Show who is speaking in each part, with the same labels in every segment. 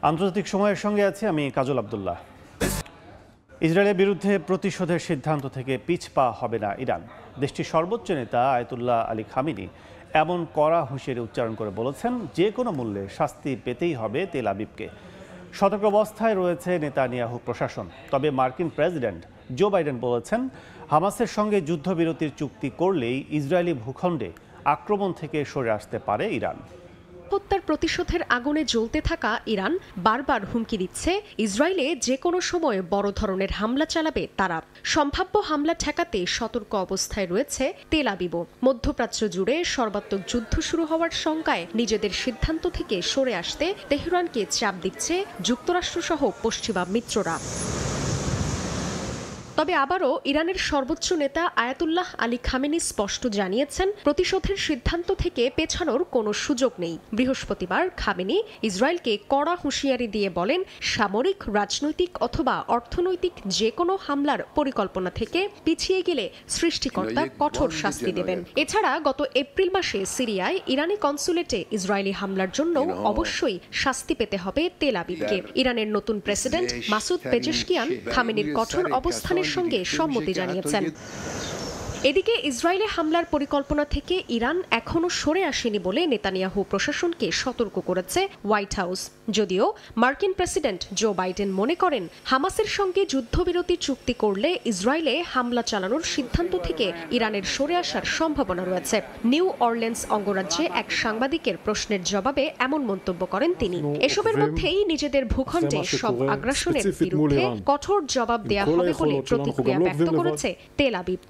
Speaker 1: আন্তর্জাতিক সময়ের সঙ্গে আছি আমি কাজল আব্দুল্লাহ। ইসরায়েলের বিরুদ্ধে প্রতিশোধের সিদ্ধান্ত থেকে পিছপা হবে না ইরান। দেশটির সর্বোচ্চ নেতা আয়াতুল্লাহ আলী খামেনি এমন কড়া হুঁশিয়ারি উচ্চারণ করে বলেছেন, যে কোনো মূল্যে শাস্তি পেতেই হবে তেল আবিবকে। সতর্ক অবস্থায় রয়েছে নেতানিয়াহু প্রশাসন। তবে মার্কিন প্রেসিডেন্ট জো বাইডেন বলেছেন, হামাসের সঙ্গে যুদ্ধবিরতির চুক্তি করলেই ইসরায়েলি ভূখণ্ডে আক্রমণ থেকে সরে আসতে পারে ইরান।
Speaker 2: হত্যার প্রতিশোধের আগুনে জ্বলতে থাকা ইরান বারবার হুমকি দিচ্ছে, ইসরায়েলে যে কোনো সময় বড় ধরনের হামলা চালাবে তারা। সম্ভাব্য হামলা ঠেকাতে সতর্ক অবস্থায় রয়েছে তেল আবিবও। মধ্যপ্রাচ্য জুড়ে সর্বাত্মক যুদ্ধ শুরু হওয়ার শঙ্কায় নিজেদের সিদ্ধান্ত থেকে সরে আসতে তেহরানকে চাপ দিচ্ছে যুক্তরাষ্ট্রসহ পশ্চিমা মিত্ররা। তবে আবারও ইরানের সর্বোচ্চ নেতা আয়াতুল্লাহ আলী খামেনি স্পষ্ট জানিয়েছেন, প্রতিশোধের সিদ্ধান্ত থেকে পেছানোর কোনো সুযোগ নেই। বৃহস্পতিবার খামেনি ইসরায়েলকে কড়া হুঁশিয়ারি দিয়ে বলেন, সামরিক, রাজনৈতিক অথবা অর্থনৈতিক যে কোনো হামলার পরিকল্পনা থেকে পিছিয়ে গেলে সৃষ্টিকর্তা কঠোর শাস্তি দেবেন। এছাড়া গত এপ্রিল মাসে সিরিয়ায় ইরানি কনসুলেটে ইসরায়েলি হামলার জন্য অবশ্যই শাস্তি পেতে হবে তেল আবিবকে। ইরানের নতুন প্রেসিডেন্ট মাসুদ পেজেশকিয়ান খামেনির কঠোর অবস্থানের সঙ্গে সম্মতি জানিয়েছেন। এদিকে ইসরায়েলে হামলার পরিকল্পনা থেকে ইরান এখনও সরে আসেনি বলে নেতানিয়াহু প্রশাসনকে সতর্ক করেছে হোয়াইট হাউস। যদিও মার্কিন প্রেসিডেন্ট জো বাইডেন মনে করেন, হামাসের সঙ্গে যুদ্ধবিরতি চুক্তি করলে ইসরায়েলে হামলা চালানোর সিদ্ধান্ত থেকে ইরানের সরে আসার সম্ভাবনা রয়েছে। নিউ অরলেন্স অঙ্গরাজ্যে এক সাংবাদিকের প্রশ্নের জবাবে এমন মন্তব্য করেন তিনি। এসবের মধ্যেই নিজেদের ভূখণ্ডে সব আগ্রাসনের বিরুদ্ধে কঠোর জবাব দেয়া হবে বলে প্রতিক্রিয়া ব্যক্ত করেছে তেল আবিব।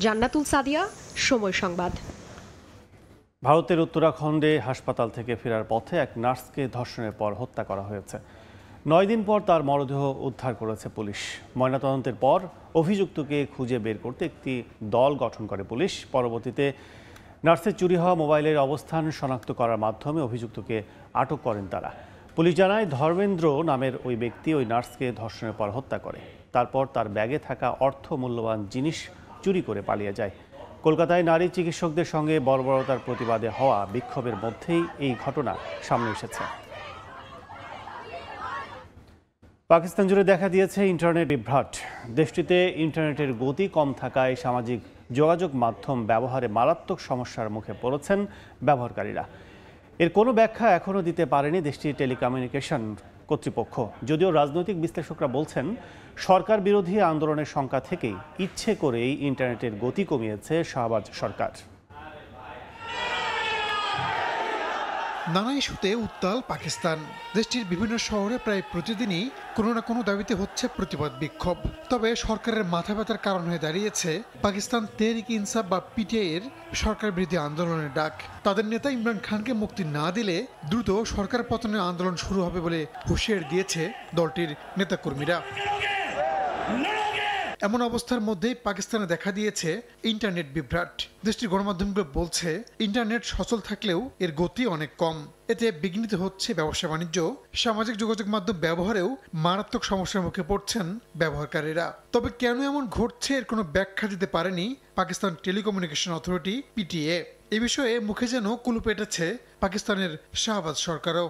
Speaker 2: জান্নাতুল সাদিয়া, সময় সংবাদ।
Speaker 1: ভারতের উত্তরাখণ্ডে হাসপাতাল থেকে ফেরার পথে এক নার্সকে ধর্ষণের পর হত্যা করা হয়েছে। 9 দিন পর তার মরদেহ উদ্ধার করেছে পুলিশ। ময়নাতদন্তের পর অভিযুক্তকে খুঁজে বের করতে একটি দল গঠন করে পুলিশ। পরবর্তীতে নার্সের চুরি হওয়া মোবাইলের অবস্থান শনাক্ত করার মাধ্যমে অভিযুক্তকে আটক করেন তারা। পুলিশ জানায়, ধর্মেন্দ্র নামের ওই ব্যক্তি ওই নার্সকে ধর্ষণের পর হত্যা করে। তারপর তার ব্যাগে থাকা অর্থ মূল্যবান জিনিস চুরি করে পালিয়ে যায়। কলকাতায় নারী চিকিৎসকদের সঙ্গে বর্বরতার প্রতিবাদে হওয়া বিক্ষোভের মধ্যেই এই ঘটনা সামনে এসেছে। পাকিস্তান জুড়ে দেখা দিয়েছে ইন্টারনেট বিভ্রাট। দেশটিতে ইন্টারনেটের গতি কম থাকায় সামাজিক যোগাযোগ মাধ্যম ব্যবহারে মারাত্মক সমস্যার মুখে পড়েছেন ব্যবহারকারীরা। এর কোনো ব্যাখ্যা এখনও দিতে পারেনি দেশটির টেলিকমিউনিকেশন কর্তৃপক্ষ। যদিও রাজনৈতিক বিশ্লেষকরা বলছেন, সরকার বিরোধী আন্দোলনের শঙ্কা থেকেই ইচ্ছে করেই ইন্টারনেটের গতি কমিয়েছে শাহবাজ সরকার।
Speaker 3: নানা ইস্যুতে উত্তাল পাকিস্তান। দেশটির বিভিন্ন শহরে প্রায় প্রতিদিনই কোনো না কোনো দাবিতে হচ্ছে প্রতিবাদ বিক্ষোভ। তবে সরকারের মাথা ব্যথার কারণ হয়ে দাঁড়িয়েছে পাকিস্তান তেহরিক ইনসাফ বা পিটিআই এর সরকার বিরোধী আন্দোলনের ডাক। তাদের নেতা ইমরান খানকে মুক্তি না দিলে দ্রুত সরকার পতনের আন্দোলন শুরু হবে বলে হুঁশিয়ারি দিয়েছে দলটির নেতাকর্মীরা। এমন অবস্থার মধ্যেই পাকিস্তানে দেখা দিয়েছে ইন্টারনেট বিভ্রাট। দেশটির গণমাধ্যমগুলো বলছে, ইন্টারনেট সচল থাকলেও এর গতি অনেক কম। এতে বিঘ্নিত হচ্ছে ব্যবসা বাণিজ্য, সামাজিক যোগাযোগ মাধ্যম ব্যবহারেও মারাত্মক সমস্যার মুখে পড়ছেন ব্যবহারকারীরা। তবে কেন এমন ঘটছে এর কোনো ব্যাখ্যা দিতে পারেনি পাকিস্তান টেলিকমিউনিকেশন অথরিটি পিটিএ। এ বিষয়ে মুখে যেন কুলুপ এঁটেছে পাকিস্তানের শাহবাজ সরকারও।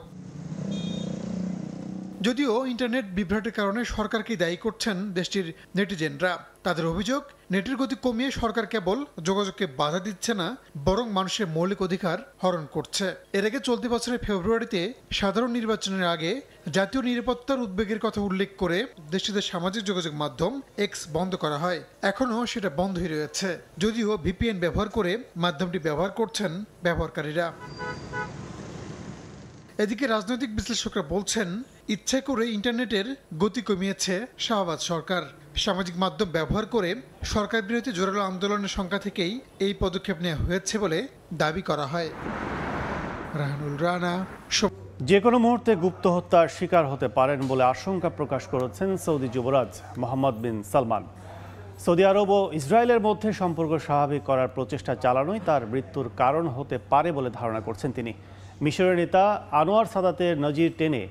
Speaker 3: যদিও ইন্টারনেট বিভ্রাটের কারণে সরকারকে দায়ী করছেন দেশটির নেটিজেনরা। তাদের অভিযোগ, নেটের গতি কমিয়ে সরকার কেবল যোগাযোগকে বাধা দিচ্ছে না, বরং মানুষের মৌলিক অধিকার হরণ করছে। এর আগে চলতি বছরের ফেব্রুয়ারিতে সাধারণ নির্বাচনের আগে জাতীয় নিরাপত্তার উদ্বেগের কথা উল্লেখ করে দেশটিতে সামাজিক যোগাযোগ মাধ্যম এক্স বন্ধ করা হয়। এখনও সেটা বন্ধই রয়েছে, যদিও ভিপিএন ব্যবহার করে মাধ্যমটি ব্যবহার করছেন ব্যবহারকারীরা। এদিকে রাজনৈতিক বিশ্লেষকরা বলছেন, ইচ্ছে করে ইন্টারনেটের গতি কমিয়েছে শাহবাজ সরকার। সামাজিক মাধ্যম ব্যবহার করে সরকার বিরোধী জোরালো আন্দোলনের সংখ্যা থেকেই এই পদক্ষেপ নেওয়া হয়েছে বলে দাবি করা হয়। রাহানুল রানা।
Speaker 1: যে কোনো মুহূর্তে গুপ্ত হত্যার শিকার হতে পারেন বলে আশঙ্কা প্রকাশ করেছেন সৌদি যুবরাজ মোহাম্মদ বিন সালমান। সৌদি আরব ও ইসরায়েলের মধ্যে সম্পর্ক স্বাভাবিক করার প্রচেষ্টা চালানোই তার মৃত্যুর কারণ হতে পারে বলে ধারণা করছেন তিনি। মিশরের নেতা আনোয়ার সাদাতের নজির টেনে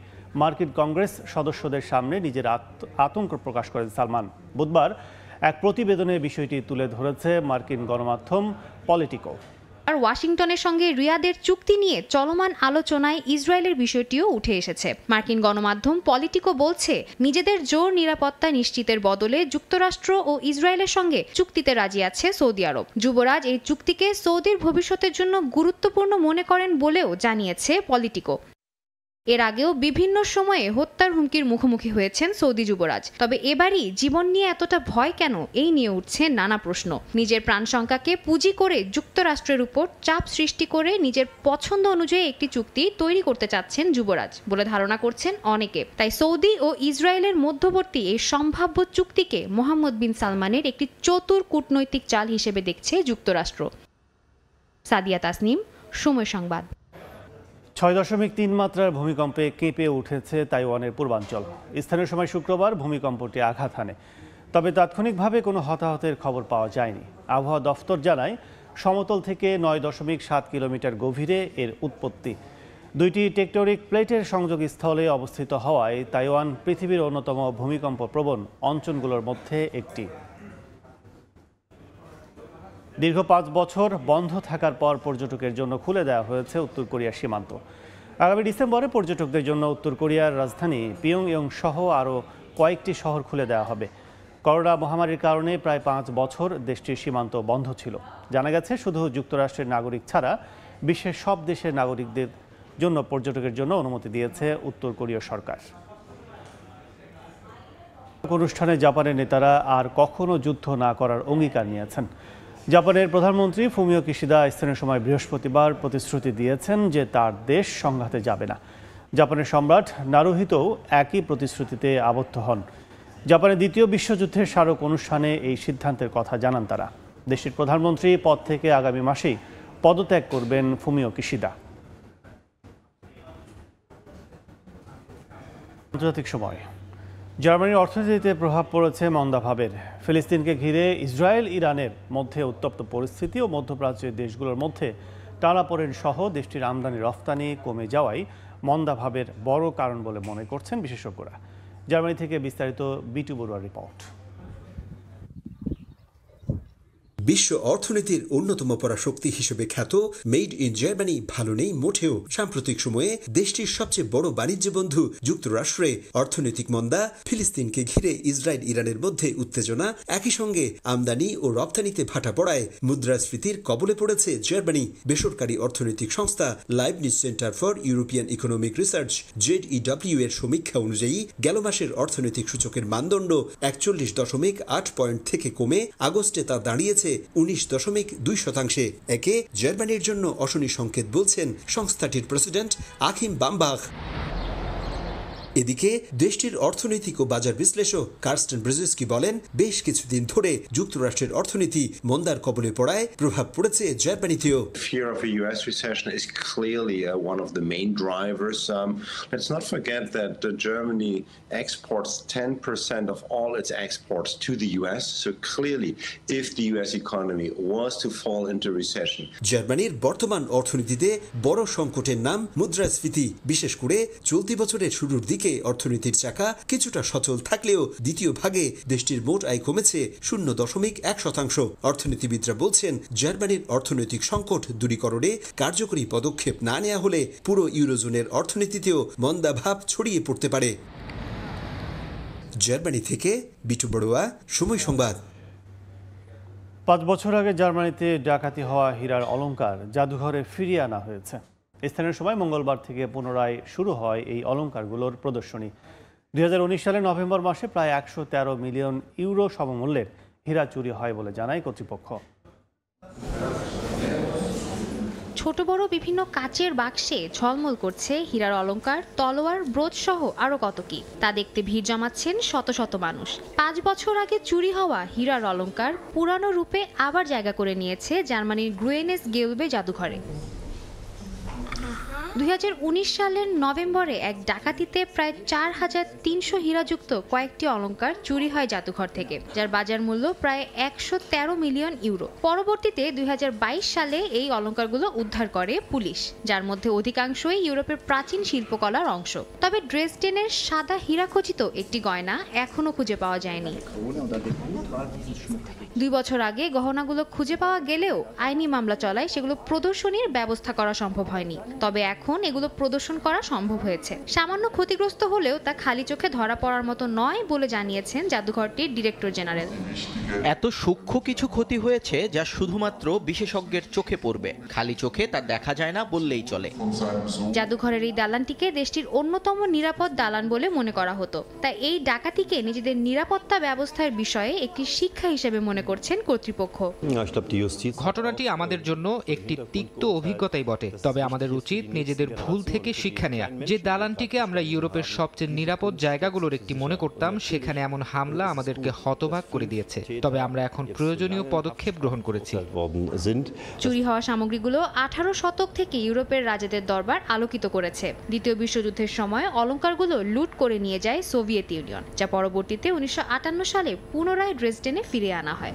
Speaker 1: মার্কিন কংগ্রেস সদস্যদের সামনে নিজের আতঙ্ক প্রকাশ করেন সালমান। বুধবার এক প্রতিবেদনে বিষয়টি তুলে ধরেছে মার্কিন গণমাধ্যম পলিটিকো।
Speaker 4: আর ওয়াশিংটনের সঙ্গে রিয়াদের চুক্তি নিয়ে চলমান আলোচনায় ইসরায়েলের বিষয়টিও উঠে এসেছে। মার্কিন গণমাধ্যম পলিটিকো বলছে, নিজেদের জোর নিরাপত্তা নিশ্চিতের বদলে যুক্তরাষ্ট্র ও ইসরায়েলের সঙ্গে চুক্তিতে রাজি আছে সৌদি আরব। যুবরাজ এই চুক্তিকে সৌদির ভবিষ্যতের জন্য গুরুত্বপূর্ণ মনে করেন বলেও জানিয়েছে পলিটিকো। এর আগেও বিভিন্ন সময়ে হত্যার হুমকির মুখোমুখি হয়েছেন সৌদি যুবরাজ। তবে এবারই জীবন নিয়ে এতটা ভয় কেন, এই নিয়ে উঠছে নানা প্রশ্ন। নিজের প্রাণশঙ্কাকে পুঁজি করে যুক্তরাষ্ট্রের উপর চাপ সৃষ্টি করে নিজের পছন্দ অনুযায়ী একটি চুক্তি তৈরি করতে চাচ্ছেন যুবরাজ বলে ধারণা করছেন অনেকে। তাই সৌদি ও ইসরায়েলের মধ্যবর্তী এই সম্ভাব্য চুক্তিকে মোহাম্মদ বিন সালমানের একটি চতুর কূটনৈতিক চাল হিসেবে দেখছে যুক্তরাষ্ট্র। সাদিয়া তাসনিম, সময় সংবাদ।
Speaker 1: 6.3 মাত্রার ভূমিকম্পে কেঁপে উঠেছে তাইওয়ানের পূর্বাঞ্চল। স্থানীয় সময় শুক্রবার ভূমিকম্পটি আঘাত হানে, তবে তাৎক্ষণিকভাবে কোনো হতাহতের খবর পাওয়া যায়নি। আবহাওয়া দফতর জানায়, সমতল থেকে 9.7 কিলোমিটার গভীরে এর উৎপত্তি। দুইটি টেকটনিক প্লেটের সংযোগস্থলে অবস্থিত হওয়ায় তাইওয়ান পৃথিবীর অন্যতম ভূমিকম্প প্রবণ অঞ্চলগুলোর মধ্যে একটি। দীর্ঘ 5 বছর বন্ধ থাকার পর পর্যটকের জন্য খুলে দেওয়া হয়েছে উত্তর কোরিয়ার সীমান্ত। আগামী ডিসেম্বরে পর্যটকদের জন্য উত্তর কোরিয়ার রাজধানী পিয়ংইয়ং সহ আরও কয়েকটি শহর খুলে দেওয়া হবে। করোনা মহামারীর কারণে প্রায় 5 বছর দেশটির সীমান্ত বন্ধ ছিল। জানা গেছে, শুধু যুক্তরাষ্ট্রের নাগরিক ছাড়া বিশ্বের সব দেশের নাগরিকদের জন্য পর্যটকের জন্য অনুমতি দিয়েছে উত্তর কোরীয় সরকার। অনুষ্ঠানে জাপানের নেতারা আর কখনো যুদ্ধ না করার অঙ্গীকার নিয়েছেন। জাপানের প্রধানমন্ত্রী ফুমিও কিশিদা স্থানীয় সময় বৃহস্পতিবার প্রতিশ্রুতি দিয়েছেন যে তার দেশ সংঘাতে যাবে না। জাপানের সম্রাট নারুহিতোও একই প্রতিশ্রুতিতে আবদ্ধ হন। জাপানের দ্বিতীয় বিশ্বযুদ্ধের স্মারক অনুষ্ঠানে এই সিদ্ধান্তের কথা জানান তারা। দেশটির প্রধানমন্ত্রী পদ থেকে আগামী মাসেই পদত্যাগ করবেন ফুমিও কিশিদা। আন্তর্জাতিক সময়। জার্মানির অর্থনীতিতে প্রভাব পড়েছে মন্দাভাবের। ফিলিস্তিনকে ঘিরে ইসরায়েল ইরানের মধ্যে উত্তপ্ত পরিস্থিতি ও মধ্যপ্রাচ্যের দেশগুলোর মধ্যে টানাপোড়েন সহ দেশটির আমদানি রফতানি কমে যাওয়াই মন্দাভাবের বড় কারণ বলে মনে করছেন বিশেষজ্ঞরা। জার্মানি থেকে বিস্তারিত বিটু বড়ুয়ার রিপোর্ট।
Speaker 5: বিশ্ব অর্থনীতির অন্যতম পরাশক্তি হিসেবে খ্যাত মেড ইন জার্মানি ভালো নেই মোটেও। সাম্প্রতিক সময়ে দেশটির সবচেয়ে বড় বাণিজ্য বন্ধু যুক্তরাষ্ট্রে অর্থনৈতিক মন্দা, ফিলিস্তিনকে ঘিরে ইসরায়েল ইরানের মধ্যে উত্তেজনা, একই সঙ্গে আমদানি ও রপ্তানিতে ভাটা পড়ায় মুদ্রাস্ফীতির কবলে পড়েছে জার্মানি। বেসরকারি অর্থনৈতিক সংস্থা Leibniz centre for European economic research ZEW এর সমীক্ষা অনুযায়ী গেল মাসের অর্থনৈতিক সূচকের মানদণ্ড 41.8 পয়েন্ট থেকে কমে আগস্টে তা দাঁড়িয়েছে 19.2%। একে জার্মানির জন্য অশনি সংকেত বলছেন সংস্থাটির প্রেসিডেন্ট আখিম বামবাখ। এদিকে দেশটির অর্থনৈতিক ও বাজার বিশ্লেষক কার্স্টেন ব্রেজেস্কি বলেন, বেশ কিছুদিন ধরে যুক্তরাষ্ট্রের অর্থনীতি মন্দার কবলে পড়ায় প্রভাব পড়েছে জার্মানিতেও।
Speaker 6: Fear of a US recession is clearly one of the main drivers. Let's not forget that Germany exports 10% of all its exports to the US. So clearly, if the US economy was to fall into recession.
Speaker 5: জার্মানির বর্তমান অর্থনীতিতে বড় সংকটের নাম মুদ্রাস্ফীতি। বিশেষ করে চলতি বছরের শুরুর দিকে অর্থনীতির চাকা কিছুটা সচল থাকলেও দ্বিতীয় ভাগে দেশটির মোট আয় কমেছে 0.1%। অর্থনীতিবিদরা বলছেন, জার্মানির অর্থনৈতিক সংকট দূরীকরণে কার্যকরী পদক্ষেপ না নেওয়া হলে পুরো ইউরোজোনের অর্থনীতিতেও মন্দাভাব ছড়িয়ে পড়তে পারে। জার্মানি থেকে বিটু বড়ুয়া, সময় সংবাদ।
Speaker 1: 5 বছর আগে জার্মানিতে ডাকাতি হওয়া হীরার অলংকার জাদুঘরে ফিরিয়ে আনা হয়েছে। স্থানীয় সময় মঙ্গলবার থেকে পুনরায় শুরু হয় এই অলংকারগুলোর প্রদর্শনী। 2019 সালের নভেম্বর মাসে প্রায় 113 মিলিয়ন ইউরো সমমূল্যের হীরা চুরি হয় বলে জানায় কর্তৃপক্ষ।
Speaker 4: ছোট বড় বিভিন্ন কাচের বাক্সে ঝলমল করছে হীরার অলংকার, তলোয়ার, ব্রোচ সহ আরো কত কি। তা দেখতে ভিড় জমাচ্ছেন শত শত মানুষ। 5 বছর আগে চুরি হওয়া হীরার অলংকার পুরানো রূপে আবার জায়গা করে নিয়েছে জার্মানির গ্রুয়েনেস গেলবে জাদুঘরে। 2019 সালের নভেম্বরে এক ডাকাতিতে প্রায় 4300 হীরাযুক্ত কয়েকটি অলংকার চুরি হয় জাদুঘর থেকে, যার বাজার মূল্য প্রায় 113 মিলিয়ন ইউরো। পরবর্তীতে 2022 সালে এই অলংকারগুলো উদ্ধার করে পুলিশ, যার মধ্যে অধিকাংশই ইউরোপের প্রাচীন শিল্পকলার অংশ। তবে ড্রেসডেনের সাদা হীরা খচিত একটি গয়না এখনো খুঁজে পাওয়া যায়নি। 2 বছর আগে গহনাগুলো খুঁজে পাওয়া গেলেও আইনি মামলা চলায় সেগুলো প্রদর্শনীর ব্যবস্থা করা সম্ভব হয়নি। তবে এখন এগুলো প্রদর্শন করা সম্ভব হয়েছে। সামান্য ক্ষতিগ্রস্ত হলেও তা খালি চোখে ধরা পড়ার মতো নয় বলে জানিয়েছেন জাদুঘরটির ডিরেক্টর জেনারেল।
Speaker 7: এত সূক্ষ্ম কিছু ক্ষতি হয়েছে যা শুধুমাত্র বিশেষজ্ঞের চোখে পড়বে, খালি চোখে তা দেখা যায় না বললেই চলে।
Speaker 4: জাদুঘরের এই দালানটিকে দেশটির অন্যতম নিরাপদ দালান বলে মনে করা হতো, তাই এই ডাকাতিকে নিজেদের নিরাপত্তা ব্যবস্থার বিষয়ে একটি শিক্ষা হিসেবে মনে করছেন কর্তৃপক্ষ।
Speaker 8: ঘটনাটি আমাদের জন্য একটি তিক্ত অভিজ্ঞতাই বটে, তবে আমাদের উচিত নিজেদের ভুল থেকে শিক্ষা নেওয়া। যে দালানটিকে আমরা ইউরোপের সবচেয়ে নিরাপদ জায়গাগুলোর একটি মনে করতাম, সেখানে এমন হামলা আমাদেরকে হতবাক করে দিয়েছে। তবে আমরা এখন প্রয়োজনীয় পদক্ষেপ গ্রহণ করেছি।
Speaker 4: চুরি হওয়া সামগ্রীগুলো 18 শতক থেকে ইউরোপের রাজাদের দরবার আলোকিত করেছে। দ্বিতীয় বিশ্বযুদ্ধের সময় অলংকারগুলো লুট করে নিয়ে যায় সোভিয়েত ইউনিয়ন, যা পরবর্তীতে 1958 সালে পুনরায় ড্রেসডেনে ফিরিয়ে আনা হয়।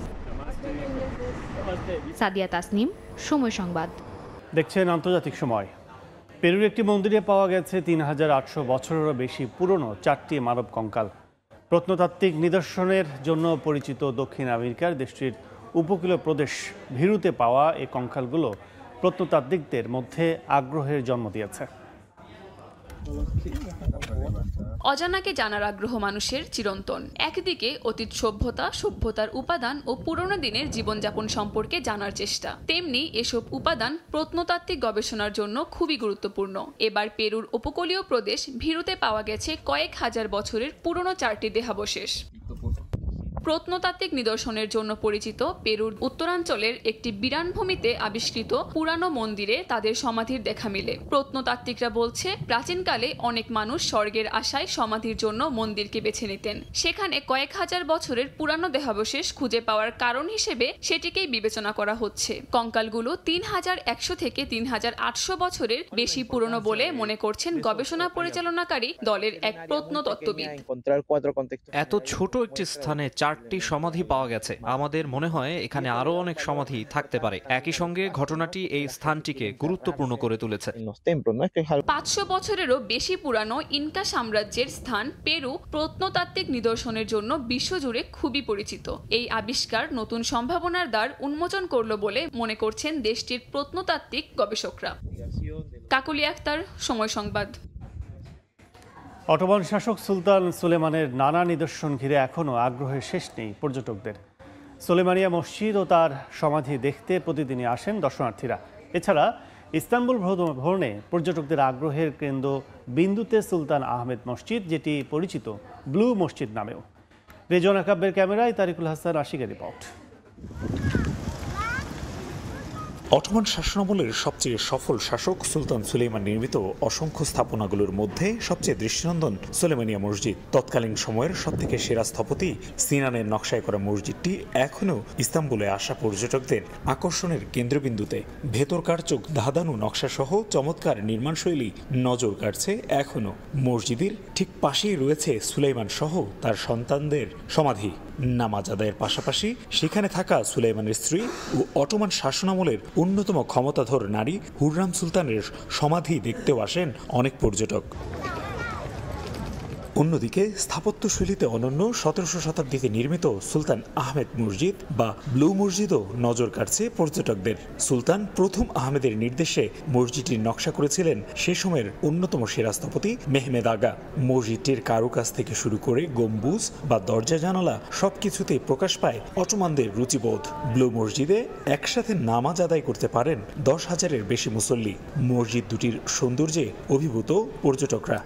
Speaker 4: সাদিয়া তাসনিম, সময় সংবাদ।
Speaker 1: দেখছেন আন্তর্জাতিক সময়। পেরুর একটি মন্দিরে পাওয়া গেছে 3800 বছরেরও বেশি পুরনো 4টি মানব কঙ্কাল। প্রত্নতাত্ত্বিক নিদর্শনের জন্য পরিচিত দক্ষিণ আমেরিকার দেশটির উপকূলীয় প্রদেশ ভিরুতে পাওয়া এই কঙ্কালগুলো প্রত্নতাত্ত্বিকদের মধ্যে আগ্রহের জন্ম দিয়েছে।
Speaker 9: অজানাকে জানার আগ্রহ মানুষের চিরন্তন। একদিকে অতীত সভ্যতার উপাদান ও পুরনো দিনের জীবনযাপন সম্পর্কে জানার চেষ্টা, তেমনি এসব উপাদান প্রত্নতাত্ত্বিক গবেষণার জন্য খুবই গুরুত্বপূর্ণ। এবার পেরুর উপকূলীয় প্রদেশ ভিরুতে পাওয়া গেছে কয়েক হাজার বছরের পুরনো 4টি দেহাবশেষ। প্রত্নতাত্ত্বিক নিদর্শনের জন্য পরিচিত পেরুর উত্তরাঞ্চলের একটি বিরানভূমিতে আবিষ্কৃত পুরানো মন্দিরে তাদের সমাধির দেখা মিলে। প্রত্নতাত্ত্বিকরা বলছে, প্রাচীনকালে অনেক মানুষ স্বর্গের আশায় সমাধির জন্য মন্দিরকে বেছে নিতেন। সেখানে কয়েক হাজার বছরের পুরানো দেহাবশেষ খুঁজে পাওয়ার কারণ হিসেবে সেটিকেই বিবেচনা করা হচ্ছে। কঙ্কালগুলো 3100 থেকে 3800 বছরের বেশি পুরনো বলে মনে করছেন গবেষণা পরিচালনাকারী দলের এক প্রত্নতত্ত্ববিদ।
Speaker 10: এত ছোট একটি স্থানে 4টি সমাধি পাওয়া গেছে। আমাদের মনে হয় এখানে আরো অনেক সমাধি থাকতে পারে। একই সঙ্গে ঘটনাটি এই স্থানটিকে গুরুত্বপূর্ণ করে তুলেছে।
Speaker 9: 500 বছরেরও বেশি পুরানো ইনকা সাম্রাজ্যের স্থান পেরু প্রত্নতাত্ত্বিক নিদর্শনের জন্য বিশ্বজুড়ে খুবই পরিচিত। এই আবিষ্কার নতুন সম্ভাবনার দ্বার উন্মোচন করল বলে মনে করছেন দেশটির প্রত্নতাত্ত্বিক গবেষকরা। কাকলি আক্তার, সময় সংবাদ।
Speaker 1: অটোমান শাসক সুলতান সুলেমানের নানা নিদর্শন ঘিরে এখনও আগ্রহের শেষ নেই পর্যটকদের। সুলেমানিয়া মসজিদ ও তার সমাধি দেখতে প্রতিদিনই আসেন দর্শনার্থীরা। এছাড়া ইস্তাম্বুল ভ্রমণে পর্যটকদের আগ্রহের কেন্দ্র বিন্দুতে সুলতান আহমেদ মসজিদ, যেটি পরিচিত ব্লু মসজিদ নামেও। রেজওয়ানা কাব্যের ক্যামেরায় তারিকুল হাসান আশিকের রিপোর্ট।
Speaker 11: অটোমান শাসনামলের সবচেয়ে সফল শাসক সুলতান সুলেমান নির্মিত অসংখ্য স্থাপনাগুলোর মধ্যে সবচেয়ে দৃষ্টিনন্দন সুলেমানিয়া মসজিদ। তৎকালীন সময়ের সবথেকে সেরা স্থপতি সিনানের নকশায় করা মসজিদটি এখনও ইস্তাম্বুলে আসা পর্যটকদের আকর্ষণের কেন্দ্রবিন্দুতে। ভেতরকার চোখ ধাঁধানো নকশাসহ চমৎকার নির্মাণশৈলী নজর কাটছে এখনও। মসজিদের ঠিক পাশেই রয়েছে সুলাইমান সহ তার সন্তানদের সমাধি। নামাজ আদায়ের পাশাপাশি সেখানে থাকা সুলাইমানের স্ত্রী ও অটোমান শাসনামলের অন্যতম ক্ষমতাধর নারী হুররাম সুলতানের সমাধি দেখতেও আসেন অনেক পর্যটক। অন্যদিকে স্থাপত্যশৈলীতে অনন্য 1700 শতাব্দীতে নির্মিত সুলতান আহমেদ মসজিদ বা ব্লু মসজিদও নজর কাটছে পর্যটকদের। সুলতান প্রথম আহমেদের নির্দেশে মসজিদটির নকশা করেছিলেন সে সময়ের অন্যতম সেরা স্থপতি মেহমেদ আগা। মসজিদটির কারুকাজ থেকে শুরু করে গম্বুজ বা দরজা জানালা সবকিছুতেই প্রকাশ পায় অটোমানদের রুচিবোধ। ব্লু মসজিদে একসাথে নামাজ আদায় করতে পারেন 10,000-এর বেশি মুসল্লি। মসজিদ দুটির সৌন্দর্যে অভিভূত পর্যটকরা।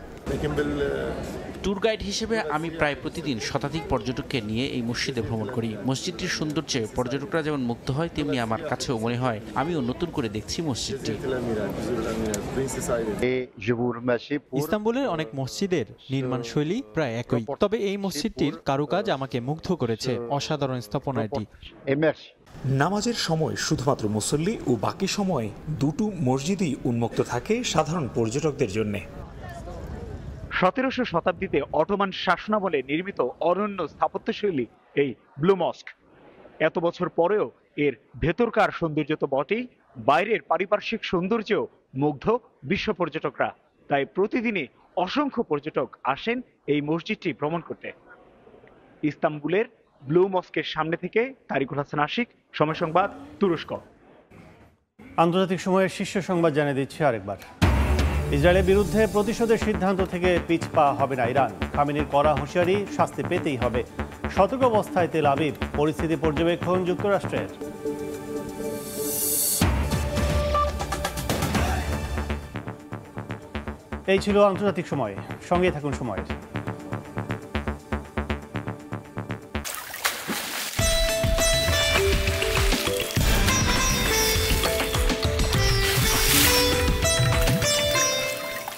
Speaker 7: ট্যুর গাইড হিসেবে আমি প্রায় প্রতিদিন শতাধিক পর্যটককে নিয়ে এই মসজিদে ভ্রমণ করি। মসজিদটির সৌন্দর্যে পর্যটকরা যেমন মুগ্ধ হয়, তেমনি আমার কাছেও মনে হয় আমিও নতুন করে দেখছি মসজিদটি।
Speaker 12: ইস্তাম্বুলের অনেক মসজিদের নির্মাণশৈলী প্রায় একই, তবে এই মসজিদটির কারুকাজ আমাকে মুগ্ধ করেছে। অসাধারণ স্থাপনা এটি।
Speaker 11: নামাজের সময় শুধুমাত্র মুসল্লি ও বাকি সময় দুটো মসজিদই উন্মুক্ত থাকে সাধারণ পর্যটকদের জন্য।
Speaker 13: 1700 শতাব্দীতে অটোমান শাসনামলে নির্মিত অনন্য স্থাপত্যশৈলী এই ব্লু মস্ক। এত বছর পরেও এর ভেতরকার সৌন্দর্য তো বটেই, বাইরের পারিপার্শ্বিক সৌন্দর্যেও মুগ্ধ বিশ্ব পর্যটকরা। তাই প্রতিদিনই অসংখ্য পর্যটক আসেন এই মসজিদটি ভ্রমণ করতে। ইস্তাম্বুলের ব্লু মস্কের সামনে থেকে তারিকুল হাসান আশিক, সময় সংবাদ, তুরস্ক।
Speaker 1: আন্তর্জাতিক সময়ের শীর্ষ সংবাদ জানিয়ে দিচ্ছে আরেকবার। ইসরায়েলের বিরুদ্ধে প্রতিশোধের সিদ্ধান্ত থেকে পিছপা হবে না ইরান। খামেনির কড়া হুঁশিয়ারি, শাস্তি পেতেই হবে। সতর্ক অবস্থায় তেল আবিব। পরিস্থিতি পর্যবেক্ষণ যুক্তরাষ্ট্রের। এই ছিল আন্তর্জাতিক সময়। সঙ্গে থাকুন সময়ের।